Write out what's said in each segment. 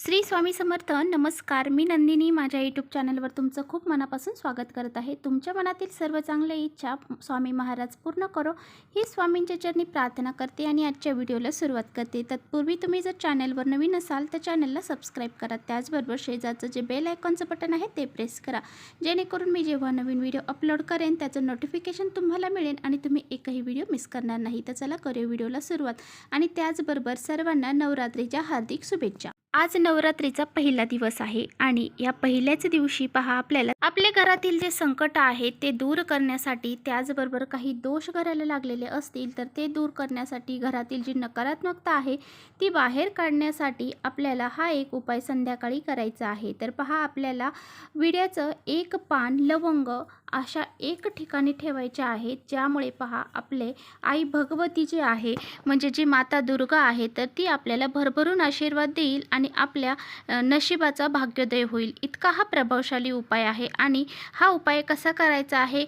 श्री स्वामी समर्थ. नमस्कार. मी नंदिनी माझ्या यूट्यूब चॅनलवर तुमचं खूप मनापासून स्वागत करत आहे. तुमच्या मनातील सर्व चांगल्या इच्छा स्वामी महाराज पूर्ण करो ही स्वामींच्या चरणी प्रार्थना करते आणि आजच्या व्हिडिओला सुरुवात करते. तत्पूर्वी तुम्ही जर चॅनलवर नवीन असाल तर चॅनलला सबस्क्राईब करा. त्याचबरोबर शेजारचं जे बेल आयकॉनचं बटन आहे ते प्रेस करा, जेणेकरून मी जेव्हा नवीन व्हिडिओ अपलोड करेन त्याचं नोटिफिकेशन तुम्हाला मिळेल आणि तुम्ही एकही व्हिडिओ मिस करणार नाही. तर चला करूया व्हिडिओला सुरुवात. आणि त्याचबरोबर सर्वांना नवरात्रीच्या हार्दिक शुभेच्छा. आज नवरात्रीचा पहिला दिवस आहे आणि या पहिल्याच दिवशी पहा आपल्याला आपल्या घरातील जे संकट आहे ते दूर करण्यासाठी, त्याचबरोबर काही दोष घराला लागलेले असतील तर ते दूर करण्यासाठी, घरातील जी नकारात्मकता आहे ती बाहेर काढण्यासाठी आपल्याला हा एक उपाय संध्याकाळी करायचा आहे. तर पहा आपल्याला विड्याचं एक पान, लवंग अशा एक ठिकाणी ठेवायचे आहेत, ज्यामुळे पहा आपले आई भगवती जी आहे म्हणजे जी माता दुर्गा आहे तर ती आपल्याला भरभरून आशीर्वाद देईल आणि आपल्या नशिबाचा भाग्योदय होईल. इतका हा प्रभावशाली उपाय आहे. आणि हा उपाय कसा करायचा आहे,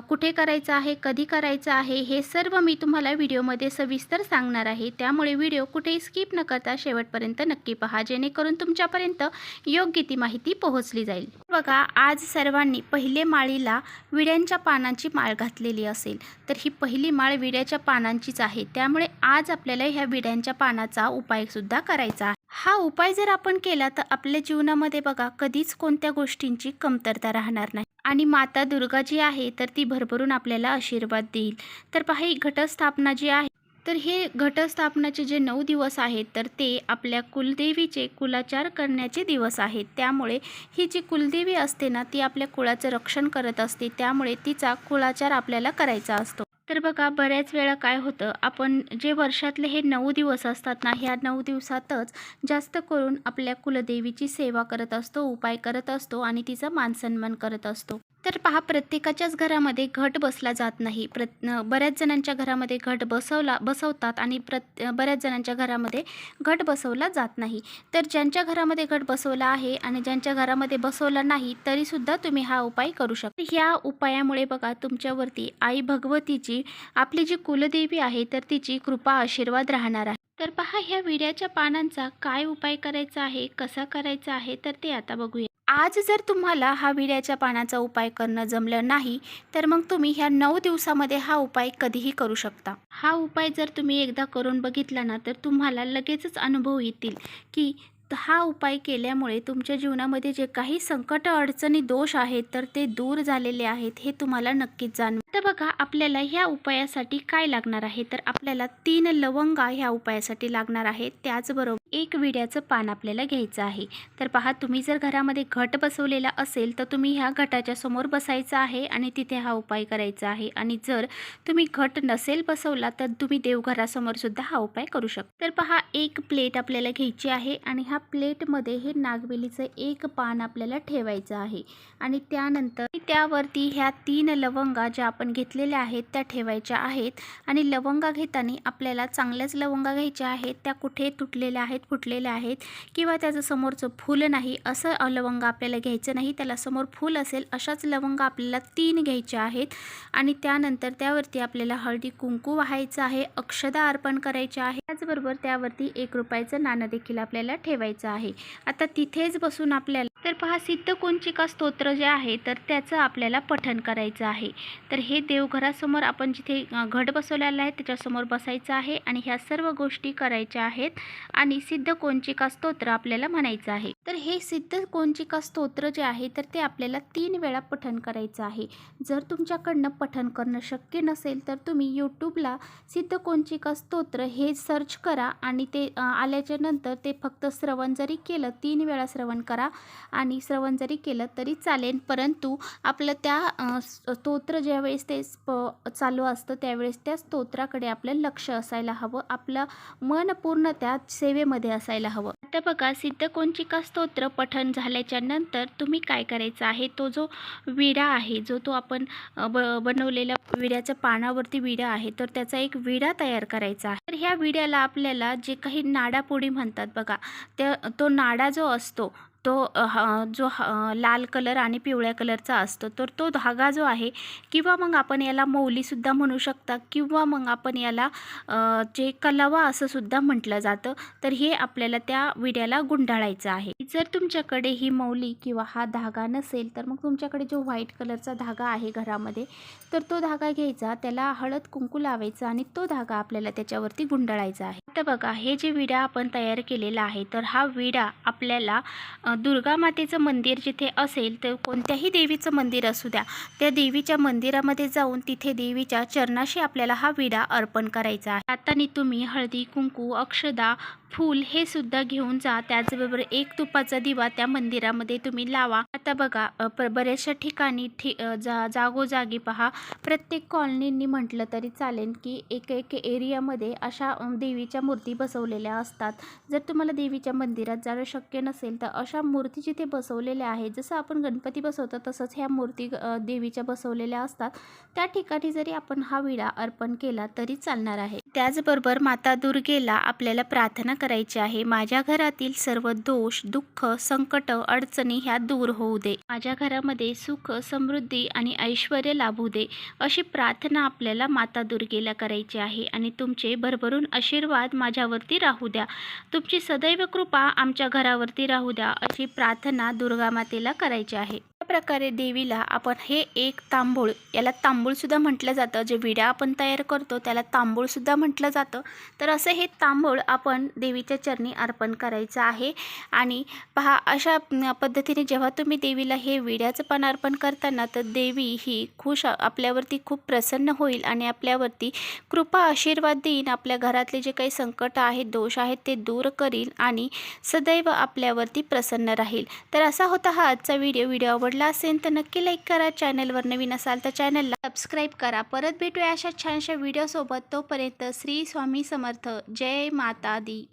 कुठे करायचा आहे, कधी करायचा आहे, हे सर्व मी तुम्हाला व्हिडिओमध्ये सविस्तर सांगणार आहे. त्यामुळे व्हिडिओ कुठेही स्किप न करता शेवटपर्यंत नक्की पहा, जेणेकरून तुमच्यापर्यंत योग्य ती माहिती पोहोचली जाईल. बघा, आज सर्वांनी पहिले माळीला विड्यांच्या पानांची माळ घातलेली असेल तर ही पहिली माळ विड्याच्या पानांचीच आहे. त्यामुळे आज आपल्याला ह्या विड्यांच्या पानाचा उपाय सुद्धा करायचा आहे. हा उपाय जर आपण केला तर आपल्या जीवनामध्ये बघा कधीच कोणत्या गोष्टींची कमतरता राहणार नाही आणि माता दुर्गा जी आहे तर ती भरभरून आपल्याला आशीर्वाद देईल. तर पहा, ही घटस्थापना जी आहे तर हे घटस्थापनाचे जे 9 दिवस आहेत तर ते आपल्या कुलदेवीचे कुलाचार करण्याचे दिवस आहेत. त्यामुळे ही जी कुलदेवी असते ना ती आपल्या कुळाचं रक्षण करत असते, त्यामुळे तिचा कुलाचार आपल्याला करायचा असतो. तर बघा, बऱ्याच वेळा काय होतं, आपण जे वर्षातले हे 9 दिवस असतात ना, ह्या 9 दिवसातच जास्त करून आपल्या कुलदेवीची सेवा करत असतो, उपाय करत असतो आणि तिचा मानसन्मान करत असतो. तर पहा, प्रत्येकाच्याच घरामध्ये घट बसला जात नाही. बऱ्याच जणांच्या घरामध्ये घट बसवतात आणि बऱ्याच जणांच्या घरामध्ये घट बसवला जात नाही. तर ज्यांच्या घरामध्ये घट बसवला आहे आणि ज्यांच्या घरामध्ये बसवला नाही तरीसुद्धा तुम्ही हा उपाय करू शकता. ह्या उपायामुळे बघा तुमच्यावरती आई भगवतीची, आपली जी कुलदेवी आहे तर तिची कृपा आशीर्वाद राहणार आहे. तर पहा, ह्या विड्याच्या पानांचा काय उपाय करायचा आहे, कसा करायचा आहे तर ते आता बघूया. आज जर तुम्हाला हा विड्याच्या पानाचा उपाय करणं जमलं नाही तर मग तुम्ही ह्या 9 दिवसामध्ये हा उपाय कधीही करू शकता. हा उपाय जर तुम्ही एकदा करून बघितला ना तर तुम्हाला लगेचच अनुभव येतील की हा उपाय केल्यामुळे तुमच्या जीवनामध्ये जे काही संकट, अडचणी, दोष आहेत तर ते दूर झालेले आहेत हे तुम्हाला नक्कीच जाणवेल. तर बघा, आपल्याला ह्या उपायासाठी काय लागणार आहे तर आपल्याला 3 लवंगा ह्या उपायासाठी लागणार आहेत. त्याचबरोबर एक विड्याचं पान आपल्याला घ्यायचं आहे. तर पहा, तुम्ही जर घरामध्ये घट बसवलेला असेल तर तुम्ही ह्या घटाच्या समोर बसायचं आहे आणि तिथे हा उपाय करायचा आहे. आणि जर तुम्ही घट नसेल बसवला तर तुम्ही देवघरासमोर सुद्धा हा उपाय करू शकता. तर पहा, एक प्लेट आपल्याला घ्यायची आहे आणि ह्या प्लेटमध्ये हे नागवेलीचं एक पान आपल्याला ठेवायचं आहे आणि त्यानंतर त्यावरती ह्या 3 लवंगा ज्या आपण घेतलेल्या आहेत त्या ठेवायच्या आहेत. आणि लवंगा घेताना आपल्याला चांगल्याच लवंगा घ्यायच्या आहेत, त्या कुठे तुटलेल्या आहेत, फुटलेल्या आहेत किंवा त्याचं समोरचं फूल नाही असं लवंगा आपल्याला घ्यायचं नाही. त्याला समोर फूल असेल अशाच लवंगा आपल्याला 3 घ्यायच्या आहेत. आणि त्यानंतर त्यावरती आपल्याला हळदी कुंकू वाहायचं आहे, अक्षदा अर्पण करायचे आहे. त्याचबरोबर त्यावरती 1 रुपयाचं नाणं देखील आपल्याला ठेवायचं आहे. आता तिथेच बसून आपल्याला तर पहा, सिद्धकुंचिका स्तोत्र जे आहे तर त्याचं आपल्याला पठण करायचं आहे. तर हे देवघरासमोर आपण जिथे घट बसवलेला आहे त्याच्यासमोर बसायचं आहे आणि ह्या सर्व गोष्टी करायच्या आहेत आणि सिद्धकुंचिका स्तोत्र आपल्याला म्हणायचं आहे. तर हे सिद्धकुंचिका स्तोत्र जे आहे तर ते आपल्याला 3 वेळा पठण करायचं आहे. जर तुमच्याकडनं पठण करणं शक्य नसेल तर तुम्ही यूट्यूबला सिद्धकुंचिका स्तोत्र हे सर्च करा आणि ते आल्याच्या नंतर ते फक्त श्रवण जरी केलं, 3 वेळा श्रवण करा आणि श्रवण जरी केलं तरी चालेल. परंतु आपलं त्या स्तोत्र ज्यावेळेस ते चालू असतं त्यावेळेस त्या स्तोत्राकडे आपलं लक्ष असायला हवं, आपलं मन पूर्ण त्या सेवेमध्ये असायला हवं. आता बघा, सिद्धकुंचिका स्तोत्र पठण झाल्याच्या नंतर तुम्ही काय करायचं आहे, तो जो विडा आहे, जो तो आपण बनवलेला विड्याच्या पानावरती विडा आहे तर त्याचा एक विडा तयार करायचा आहे. तर ह्या विड्याला आपल्याला जे काही नाडापोडी म्हणतात बघा, तो नाडा जो असतो लाल कलर आणि पिवळ्या कलरचा असतो, तर तो धागा जो आहे, किंवा मग आपण याला मौलीसुद्धा म्हणू शकता, किंवा मग आपण याला जे कलावा असं सुद्धा म्हटलं जातं. तर हे आपल्याला त्या विड्याला गुंडाळायचं आहे. जर तुमच्याकडे ही मौली किंवा हा धागा नसेल, तर मग तुमच्याकडे जो व्हाईट कलरचा धागा आहे घरामध्ये, तर तो धागा घ्यायचा, त्याला हळद कुंकू लावायचा आणि तो धागा आपल्याला त्याच्यावरती गुंडाळायचा आहे. आता बघा, हे जे विडा आपण तयार केलेला आहे, तर हा विडा आपल्याला दुर्गा मातेचं मंदिर जिथे असेल, तर कोणत्याही देवीचं मंदिर असू द्या, त्या देवीच्या मंदिरामध्ये जाऊन तिथे देवीच्या चरणाशी आपल्याला हा विडा अर्पण करायचा आहे. हाताने तुम्ही हळदी कुंकू, अक्षदा, फूल हे सुद्धा घेऊन जा. त्याचबरोबर एक तुपाचा दिवा त्या मंदिरामध्ये तुम्ही लावा. आता बघा, बऱ्याचशा ठिकाणी जागोजागी पहा, प्रत्येक कॉलनींनी म्हटलं तरी चालेल की एक एरियामध्ये अशा देवीच्या मूर्ती बसवलेल्या असतात. जर तुम्हाला देवीच्या मंदिरात जाणं शक्य नसेल, तर अशा मूर्ती जिथे बसवलेल्या आहेत, जसं आपण गणपती बसवतो तसंच ह्या मूर्ती देवीच्या बसवलेल्या असतात, त्या ठिकाणी जरी आपण हा विडा अर्पण केला तरी चालणार आहे. त्याचबरोबर माता दुर्गेला आपल्याला प्रार्थना करायची आहे, माझ्या घरातील सर्व दोष, दुःख, संकट, अडचणी ह्या दूर होऊ दे, माझ्या घरामध्ये सुख, समृद्धी आणि ऐश्वर्य लाभू दे, अशी प्रार्थना आपल्याला माता दुर्गेला करायची आहे. आणि तुमचे भरभरून आशीर्वाद माझ्यावरती राहू द्या, तुमची सदैव कृपा आमच्या घरावरती राहू द्या, अशी प्रार्थना दुर्गा मातेला करायची आहे. अशा प्रकारे देवीला आपण हे एक तांबूळ, याला तांबूळसुद्धा म्हटलं जातं, जे विडा आपण तयार करतो त्याला तांबूळसुद्धा म्हटलं जातं, तर असं हे तांबूळ आपण देवीच्या चरणी अर्पण करायचं आहे. आणि पहा, अशा पद्धतीने जेव्हा तुम्ही देवीला हे विड्याचं पण अर्पण करताना, तर देवी ही आपल्यावरती खूप प्रसन्न होईल आणि आपल्यावरती कृपा आशीर्वाद देईन, आपल्या घरातले जे काही संकट आहेत, दोष आहेत, ते दूर करील आणि सदैव आपल्यावरती प्रसन्न राहील. तर असा होता हा आजचा व्हिडिओ आवडला असेल तर नक्की लाईक करा. चॅनलवर नवीन असाल तर चॅनलला सबस्क्राईब करा. परत भेटूया अशा छानशा व्हिडिओसोबत. तोपर्यंत श्री स्वामी समर्थ. जय माता दी.